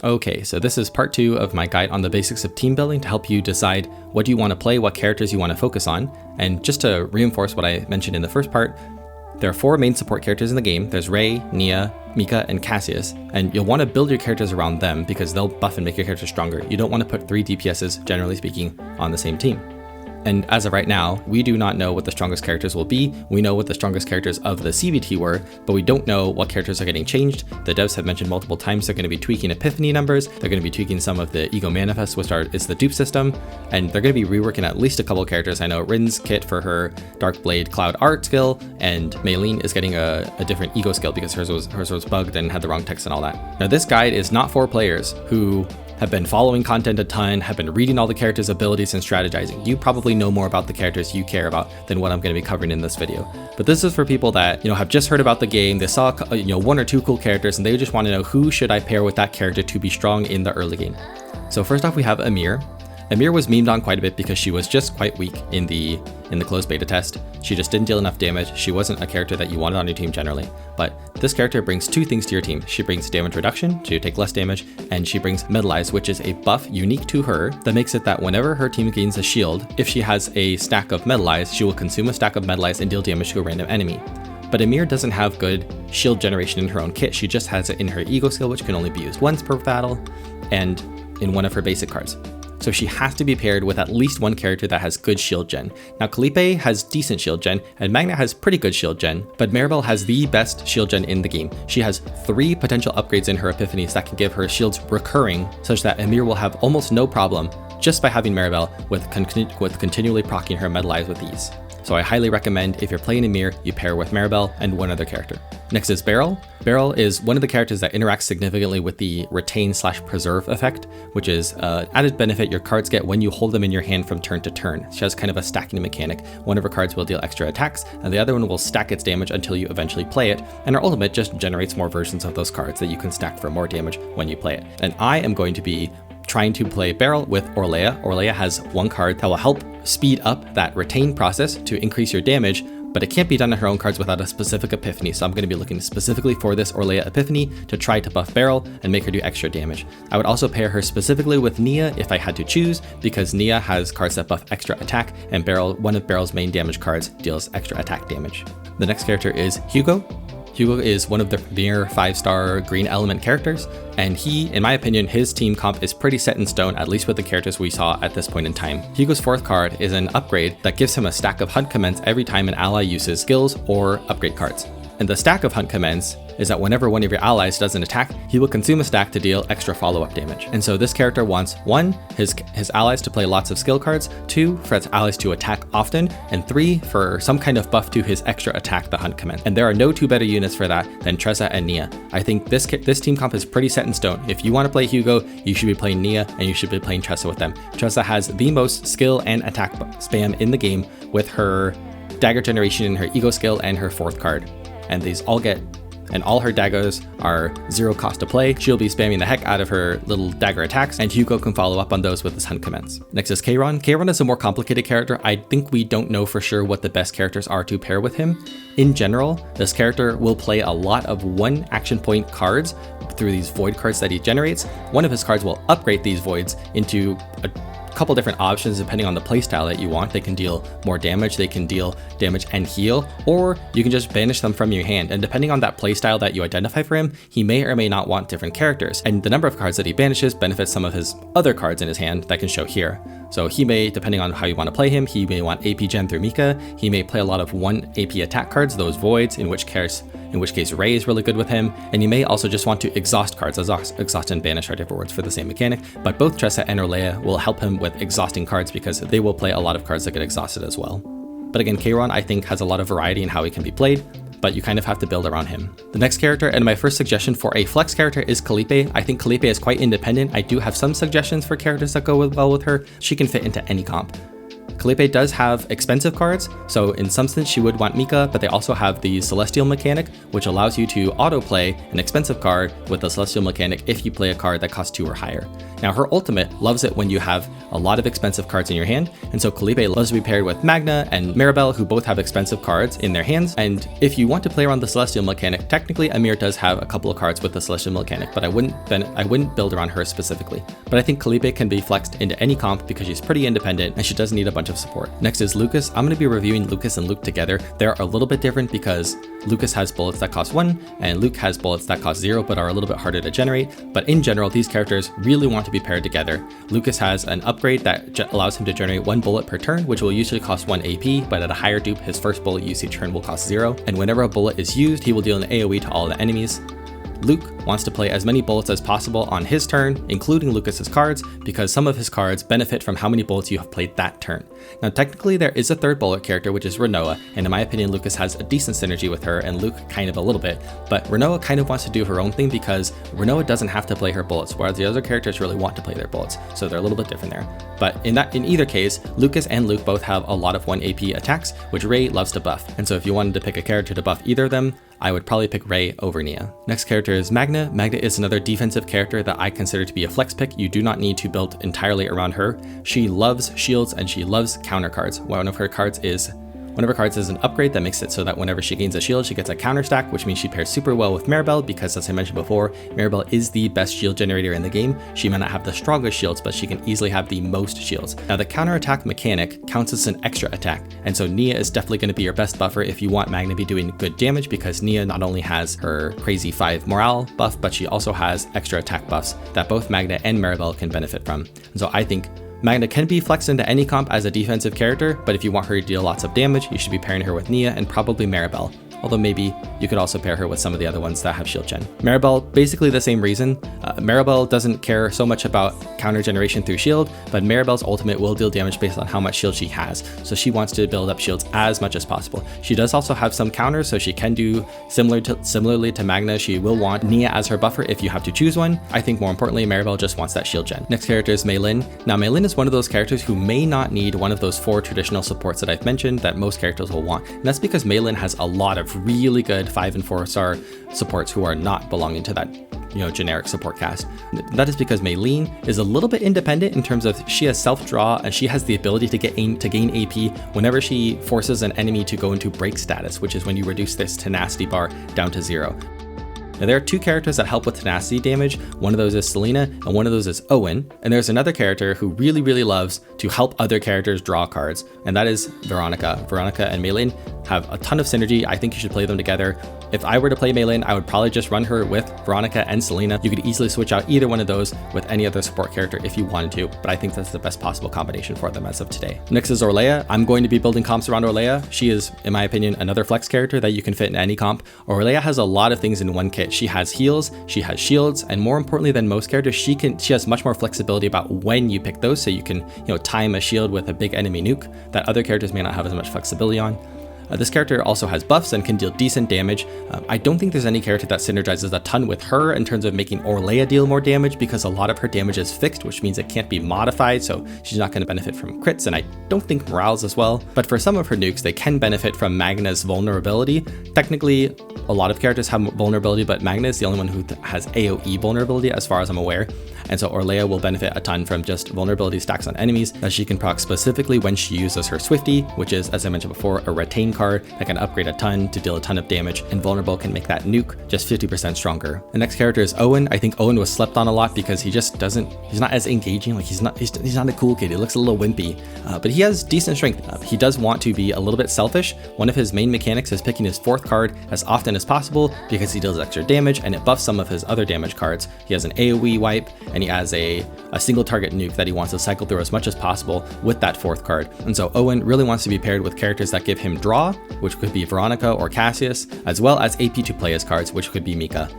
Okay, so this is part 2 of my guide on the basics of team building to help you decide what you want to play, what characters you want to focus on. And just to reinforce what I mentioned in the first part, there are 4 main support characters in the game. There's Rei, Nia, Mika, and Cassius, and you'll want to build your characters around them because they'll buff and make your character stronger. You don't want to put 3 DPSs, generally speaking, on the same team. And as of right now, we do not know what the strongest characters will be. We know what the strongest characters of the CBT were, but we don't know what characters are getting changed. The devs have mentioned multiple times they're going to be tweaking epiphany numbers, they're going to be tweaking some of the ego manifests, which is the dupe system, and they're going to be reworking at least a couple characters. I know Rin's kit for her Dark Blade Cloud Art skill, and Mei Lin is getting a different ego skill because hers was bugged and had the wrong text and all that. Now this guide is not for players who have been following content a ton, have been reading all the characters' abilities and strategizing. You probably know more about the characters you care about than what I'm going to be covering in this video. But this is for people that, have just heard about the game, they saw, 1 or 2 cool characters, and they just want to know who should I pair with that character to be strong in the early game. So first off, we have Amir. Amir was memed on quite a bit because she was just quite weak in the closed beta test. She just didn't deal enough damage. She wasn't a character that you wanted on your team generally. But this character brings 2 things to your team. She brings damage reduction, so you take less damage, and she brings metallize, which is a buff unique to her that makes it that whenever her team gains a shield, if she has a stack of metallize, she will consume a stack of metallize and deal damage to a random enemy. But Amir doesn't have good shield generation in her own kit. She just has it in her ego skill, which can only be used once per battle, and in one of her basic cards. So she has to be paired with at least one character that has good shield gen. Now Khalipe has decent shield gen, and Magna has pretty good shield gen, but Maribell has the best shield gen in the game. She has 3 potential upgrades in her epiphanies that can give her shields recurring, such that Amir will have almost no problem just by having Maribell with continually proccing her metallize with ease. So I highly recommend if you're playing Amir, you pair with Maribell and one other character. Next is Beryl. Beryl is one of the characters that interacts significantly with the retain/preserve effect, which is an added benefit your cards get when you hold them in your hand from turn to turn. She has kind of a stacking mechanic. One of her cards will deal extra attacks, and the other one will stack its damage until you eventually play it, and her ultimate just generates more versions of those cards that you can stack for more damage when you play it. And I am going to be trying to play Beryl with Orlea. Orlea has 1 card that will help speed up that retain process to increase your damage, but it can't be done on her own cards without a specific epiphany. So I'm going to be looking specifically for this Orlea epiphany to try to buff Beryl and make her do extra damage. I would also pair her specifically with Nia if I had to choose, because Nia has cards that buff extra attack, and one of Beryl's main damage cards deals extra attack damage. The next character is Hugo. Hugo is one of the near 5-star green element characters, and he, in my opinion, his team comp is pretty set in stone, at least with the characters we saw at this point in time. Hugo's 4th card is an upgrade that gives him a stack of hunt commence every time an ally uses skills or upgrade cards. And the stack of hunt commence is that whenever one of your allies does an attack, he will consume a stack to deal extra follow-up damage. And so this character wants 1, his allies to play lots of skill cards, 2, for his allies to attack often, and 3, for some kind of buff to his extra attack, the hunt commence. And there are no 2 better units for that than Tressa and Nia. I think this team comp is pretty set in stone. If you want to play Hugo, you should be playing Nia, and you should be playing Tressa with them. Tressa has the most skill and attack spam in the game with her dagger generation, her ego skill, and her 4th card. And these all all her daggers are 0 cost to play. She'll be spamming the heck out of her little dagger attacks, and Hugo can follow up on those with his hunt commence. Next is Kayron. Kayron is a more complicated character. I think we don't know for sure what the best characters are to pair with him. In general, this character will play a lot of 1 action point cards through these void cards that he generates. One of his cards will upgrade these voids into a couple different options depending on the playstyle that you want. They can deal more damage, they can deal damage and heal, or you can just banish them from your hand. And depending on that playstyle that you identify for him, he may or may not want different characters. And the number of cards that he banishes benefits some of his other cards in his hand that can show here. So he may, depending on how you want to play him, he may want AP Gen through Mika. He may play a lot of 1 AP attack cards, those voids, in which case Rei is really good with him. And you may also just want to exhaust cards. Exhaust and banish are different words for the same mechanic, but both Tressa and Orlea will help him with exhausting cards because they will play a lot of cards that get exhausted as well. But again, Kayron I think has a lot of variety in how he can be played, but you kind of have to build around him. The next character, and my first suggestion for a flex character, is Khalipe. I think Khalipe is quite independent. I do have some suggestions for characters that go well with her. She can fit into any comp. Khalipe does have expensive cards, so in some sense she would want Mika, but they also have the Celestial mechanic, which allows you to auto-play an expensive card with the Celestial mechanic if you play a card that costs 2 or higher. Now her ultimate loves it when you have a lot of expensive cards in your hand, and so Khalipe loves to be paired with Magna and Maribell, who both have expensive cards in their hands. And if you want to play around the Celestial mechanic, technically Amir does have a couple of cards with the Celestial mechanic, but I wouldn't build around her specifically. But I think Khalipe can be flexed into any comp because she's pretty independent and she doesn't need a bunch of support. Next is Lucas. I'm going to be reviewing Lucas and Luke together. They're a little bit different because Lucas has bullets that cost 1 and Luke has bullets that cost 0 but are a little bit harder to generate. But in general, these characters really want to be paired together. Lucas has an upgrade that allows him to generate 1 bullet per turn, which will usually cost 1 AP, but at a higher dupe, his first bullet use each turn will cost 0. And whenever a bullet is used, he will deal an AoE to all the enemies. Luke wants to play as many bullets as possible on his turn, including Lucas's cards, because some of his cards benefit from how many bullets you have played that turn. Now technically there is a third bullet character, which is Renoa, and in my opinion Lucas has a decent synergy with her and Luke kind of a little bit, but Renoa kind of wants to do her own thing because Renoa doesn't have to play her bullets, whereas the other characters really want to play their bullets, so they're a little bit different there. But in either case, Lucas and Luke both have a lot of 1 AP attacks, which Rey loves to buff, and so if you wanted to pick a character to buff either of them, I would probably pick Rey over Nia. Next character is Magna. Magna is another defensive character that I consider to be a flex pick. You do not need to build entirely around her. She loves shields and she loves counter cards. One of her cards is an upgrade that makes it so that whenever she gains a shield, she gets a counter stack, which means she pairs super well with Maribell because, as I mentioned before, Maribell is the best shield generator in the game. She might not have the strongest shields, but she can easily have the most shields. Now, the counter attack mechanic counts as an extra attack, and so Nia is definitely going to be your best buffer if you want Magna to be doing good damage, because Nia not only has her crazy 5 morale buff, but she also has extra attack buffs that both Magna and Maribell can benefit from. And so I think Magna can be flexed into any comp as a defensive character, but if you want her to deal lots of damage, you should be pairing her with Nia and probably Maribell. Although maybe you could also pair her with some of the other ones that have shield gen. Maribell, basically the same reason. Maribell doesn't care so much about counter generation through shield, but Maribell's ultimate will deal damage based on how much shield she has. So she wants to build up shields as much as possible. She does also have some counters, so she can do similarly to Magna. She will want Nia as her buffer if you have to choose one. I think more importantly, Maribell just wants that shield gen. Next character is Mei Lin. Now Mei Lin is one of those characters who may not need one of those 4 traditional supports that I've mentioned that most characters will want. And that's because Mei Lin has a lot of really good 5 and 4 star supports who are not belonging to that generic support cast. That is because Mei Lin is a little bit independent in terms of she has self-draw and she has the ability to gain AP whenever she forces an enemy to go into break status, which is when you reduce this tenacity bar down to 0. Now there are 2 characters that help with tenacity damage. One of those is Selena and one of those is Owen. And there's another character who really loves to help other characters draw cards, and that is Veronica. Veronica and Mei Lin have a ton of synergy. I think you should play them together. If I were to play Mei Lin, I would probably just run her with Veronica and Selena. You could easily switch out either one of those with any other support character if you wanted to, but I think that's the best possible combination for them as of today. Next is Orlea. I'm going to be building comps around Orlea. She is, in my opinion, another flex character that you can fit in any comp. Orlea has a lot of things in one kit. She has heals, she has shields, and more importantly than most characters, she has much more flexibility about when you pick those, so you can time a shield with a big enemy nuke that other characters may not have as much flexibility on. This character also has buffs and can deal decent damage. I don't think there's any character that synergizes a ton with her in terms of making Orlea deal more damage, because a lot of her damage is fixed, which means it can't be modified, so she's not going to benefit from crits, and I don't think morales as well. But for some of her nukes, they can benefit from Magna's vulnerability. Technically, a lot of characters have vulnerability, but Magna is the only one who has AoE vulnerability as far as I'm aware. And so Orlea will benefit a ton from just vulnerability stacks on enemies that she can proc specifically when she uses her Swifty, which is, as I mentioned before, a retain card that can upgrade a ton to deal a ton of damage, and vulnerable can make that nuke just 50% stronger. The next character is Owen. I think Owen was slept on a lot because he just he's not as engaging. Like he's not a cool kid. He looks a little wimpy, but he has decent strength. He does want to be a little bit selfish. One of his main mechanics is picking his 4th card as often as possible because he deals extra damage and it buffs some of his other damage cards. He has an AoE wipe, and he has a single target nuke that he wants to cycle through as much as possible with that 4th card. And so Owen really wants to be paired with characters that give him draw, which could be Veronica or Cassius, as well as AP to play as cards, which could be Mika.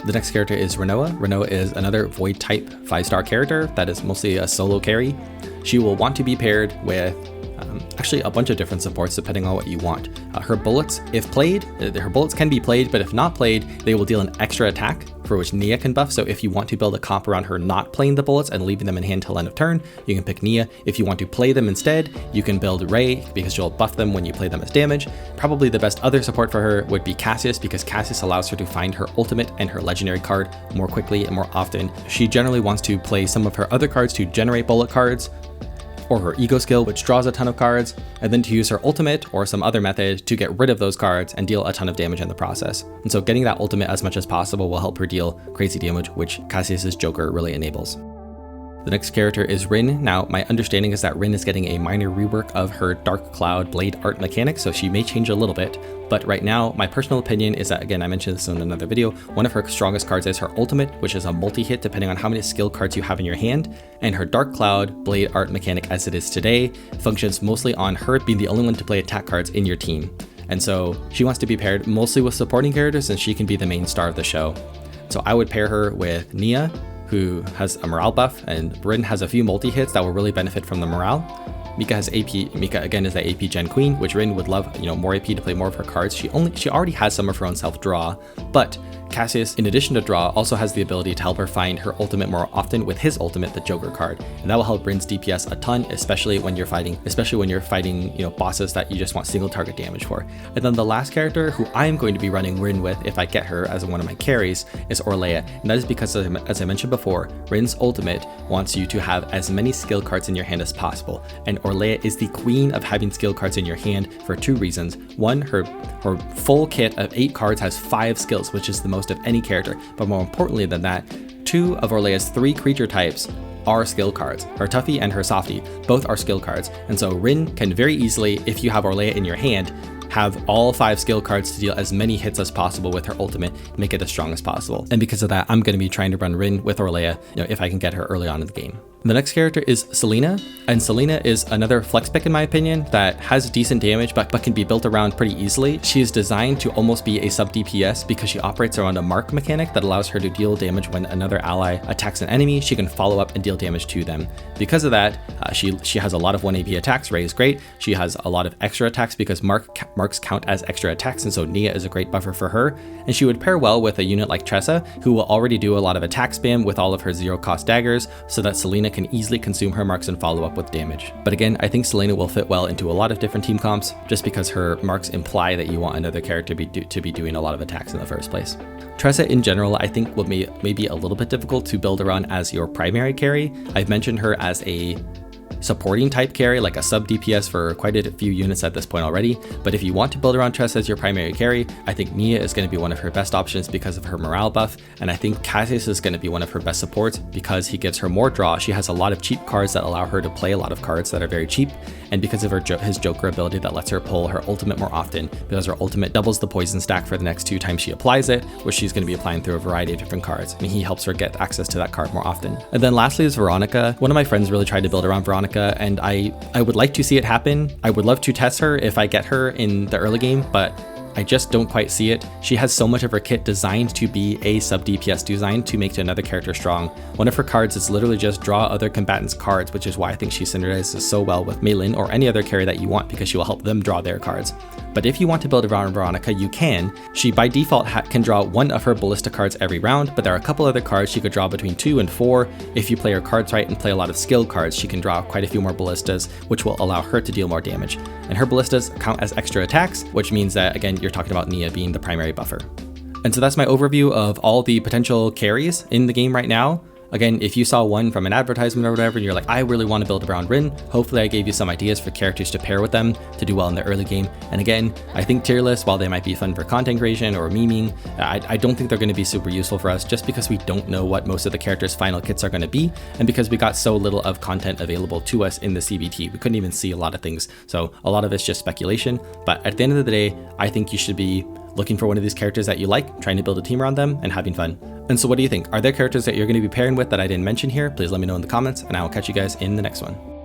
The next character is Renoa. Renoa is another void type 5-star character that is mostly a solo carry. She will want to be paired with actually a bunch of different supports depending on what you want. Her bullets, if played, her bullets can be played, but if not played, they will deal an extra attack for which Nia can buff. So if you want to build a comp around her not playing the bullets and leaving them in hand till end of turn, you can pick Nia. If you want to play them instead, you can build Rey because she'll buff them when you play them as damage. Probably the best other support for her would be Cassius, because Cassius allows her to find her ultimate and her legendary card more quickly and more often. She generally wants to play some of her other cards to generate bullet cards, or her ego skill, which draws a ton of cards, and then to use her ultimate or some other method to get rid of those cards and deal a ton of damage in the process. And so getting that ultimate as much as possible will help her deal crazy damage, which Cassius's Joker really enables. The next character is Rin. Now, my understanding is that Rin is getting a minor rework of her Dark Cloud blade art mechanic, so she may change a little bit. But right now, my personal opinion is that, again, I mentioned this in another video, one of her strongest cards is her ultimate, which is a multi-hit depending on how many skill cards you have in your hand. And her Dark Cloud blade art mechanic as it is today functions mostly on her being the only one to play attack cards in your team. And so she wants to be paired mostly with supporting characters, and she can be the main star of the show. So I would pair her with Nia, who has a morale buff, and Rin has a few multi-hits that will really benefit from the morale. Mika has AP. Mika again is the AP Gen Queen, which Rin would love, more AP to play more of her cards. She already has some of her own self draw, but Cassius, in addition to draw, also has the ability to help her find her ultimate more often with his ultimate, the Joker card, and that will help Rin's DPS a ton, especially when you're fighting, bosses that you just want single target damage for. And then the last character who I am going to be running Rin with if I get her as one of my carries is Orlea, and that is because, as I mentioned before, Rin's ultimate wants you to have as many skill cards in your hand as possible, and Orlea is the queen of having skill cards in your hand for two reasons. One, her full kit of 8 cards has 5 skills, which is the most of any character, but more importantly than that, 2 of Orlea's 3 creature types are skill cards. Her Tuffy and her Softy both are skill cards, and so Rin can very easily, if you have Orlea in your hand, have all 5 skill cards to deal as many hits as possible with her ultimate, make it as strong as possible. And because of that, I'm going to be trying to run Rin with Orlea, if I can get her early on in the game. The next character is Selena, and Selena is another flex pick in my opinion that has decent damage but can be built around pretty easily. She is designed to almost be a sub DPS because she operates around a mark mechanic that allows her to deal damage when another ally attacks an enemy. She can follow up and deal damage to them. Because of that, she has a lot of 1 AP attacks. Rey is great. She has a lot of extra attacks because marks count as extra attacks, and so Nia is a great buffer for her. And she would pair well with a unit like Tressa, who will already do a lot of attack spam with all of her 0-cost daggers, so that Selena can easily consume her marks and follow up with damage. But again, I think Selena will fit well into a lot of different team comps, just because her marks imply that you want another character to be doing a lot of attacks in the first place. Tressa in general, I think will may be a little bit difficult to build around as your primary carry. I've mentioned her as a supporting type carry, like a sub DPS for quite a few units at this point already. But if you want to build around Tressa as your primary carry, I think Nia is going to be one of her best options because of her morale buff, and I think Cassius is going to be one of her best supports because he gives her more draw. She has a lot of cheap cards that allow her to play a lot of cards that are very cheap, and because of his Joker ability that lets her pull her ultimate more often, because her ultimate doubles the poison stack for the next 2 times she applies it, which she's going to be applying through a variety of different cards, and he helps her get access to that card more often. And then lastly is Veronica. One of my friends really tried to build around Veronica, and I would like to see it happen. I would love to test her if I get her in the early game, but I just don't quite see it. She has so much of her kit designed to be a sub DPS, designed to make another character strong. One of her cards is literally just draw other combatants cards, which is why I think she synergizes so well with Mei Lin or any other carry that you want, because she will help them draw their cards. But if you want to build around Veronica, you can. She by default can draw 1 of her ballista cards every round, but there are a couple other cards she could draw between 2 and 4. If you play her cards right and play a lot of skill cards, she can draw quite a few more ballistas, which will allow her to deal more damage. And her ballistas count as extra attacks, which means that, again, you're talking about Nia being the primary buffer. And so that's my overview of all the potential carries in the game right now. Again, if you saw one from an advertisement or whatever, and you're like, I really want to build around Rin, hopefully I gave you some ideas for characters to pair with them to do well in the early game. And again, I think tier lists, while they might be fun for content creation or memeing, I don't think they're going to be super useful for us, just because we don't know what most of the characters' final kits are going to be, and because we got so little of content available to us in the CBT. We couldn't even see a lot of things, so a lot of it's just speculation. But at the end of the day, I think you should be looking for one of these characters that you like, trying to build a team around them, and having fun. And so what do you think? Are there characters that you're going to be pairing with that I didn't mention here? Please let me know in the comments, and I will catch you guys in the next one.